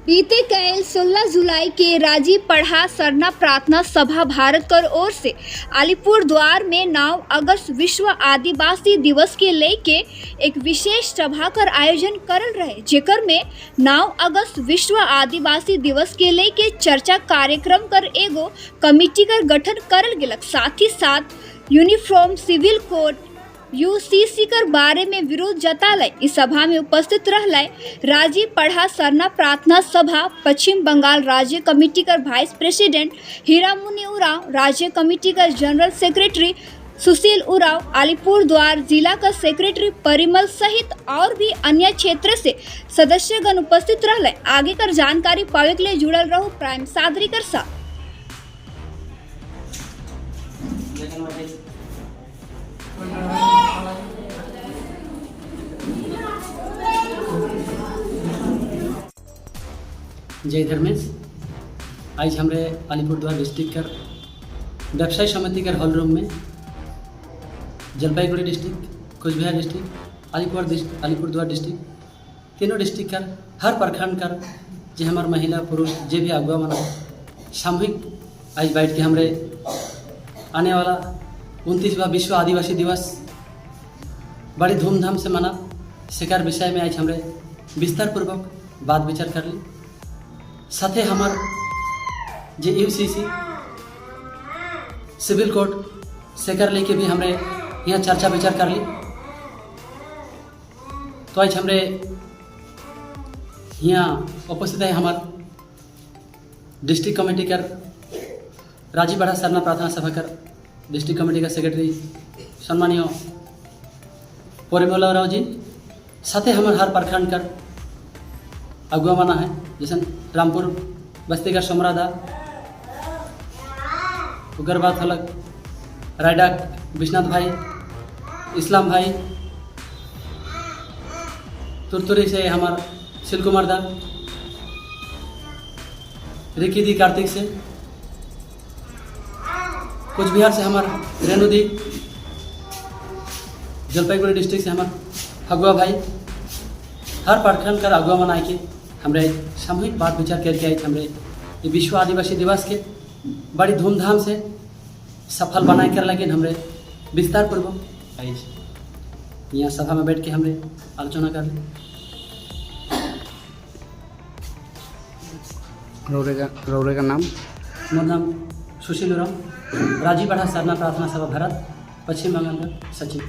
बीते कल 16 जुलाई के राजीव पढ़ा सरना प्रार्थना सभा भारत कर ओर से अलीपुर द्वार में 9 अगस्त विश्व आदिवासी दिवस के लेके एक विशेष सभा कर आयोजन करल रहे, जेकर में 9 अगस्त विश्व आदिवासी दिवस के लेके चर्चा कार्यक्रम कर एगो कमेटी कर गठन करल गेलक। साथ ही साथ यूनिफॉर्म सिविल कोड यूसीसी कर बारे में विरोध जतालय। इस सभा में उपस्थित रहलय राजीव पढ़ा सरना प्रार्थना सभा पश्चिम बंगाल राज्य कमेटी कर वाइस प्रेसिडेंट हीरामुनि उरांव, राज्य कमेटी का जनरल सेक्रेटरी सुशील उरांव, अलीपुर द्वार जिला का सेक्रेटरी परिमल सहित और भी अन्य क्षेत्र से सदस्यगण उपस्थित रहलय। आगे कर जानकारी पावे के लिए जुड़ल रहो प्राइम सादरी कर साथ। जय धर्मेश। आज हमारे अलीपुरद्वार डिस्ट्रिक्ट कर व्यवसाय समिति कर हॉल रूम में Jalpaiguri district, Coochbehar district, Alipurduar district, तीनों डिस्ट्रिक्ट कर हर प्रखंड कर जे हमार महिला पुरुष जे भी अगुआ मना सामूहिक आज बैठ के हमारे आने वाला 29वां विश्व आदिवासी दिवस बड़ी धूमधाम से मना शिकार विषय में आज हमारे विस्तार पूर्वक बात विचार कर ली। साथे हमार जे यूसीसी सिविल कोड सेकर लेके भी हमरे यहाँ चर्चा विचार कर ली। तो आज हमरे यहाँ उपस्थित है हमार डिस्ट्रिक्ट कमेटी कर राजीव पढ़ा सरना प्रार्थना सभा कर डिस्ट्रिक्ट कमेटी का सेक्रेटरी सम्मानीय परिमल राव जी, साथे हमार हर प्रखंड कर अगुआ माना है, जैसे रामपुर बस्ती का सोमरादा, उगर बात अलग रायडा विश्वनाथ भाई, इस्लाम भाई, तुरतुरी से हमार शिल कुमार दा, रिकी दी कार्तिक से, कुचबिहार से हमार रेणु दी, जलपाईगुड़ी डिस्ट्रिक्ट से हमार अगुआ भाई, हर प्रखंड कर अगुआ मनाए के हमरे सामूहिक बात विचार करके आज हमरे विश्व आदिवासी दिवस के बड़ी धूमधाम से सफल बनाए कर लगे। हमरे विस्तार पूर्वक आज यहाँ सभा में बैठ के हमरे आलोचना कर ली। रौरे का नाम? मोर नाम सुशील उरांव, राजीव पढ़ा सरना प्रार्थना सभा भारत पश्चिम बंगाल का सचिव।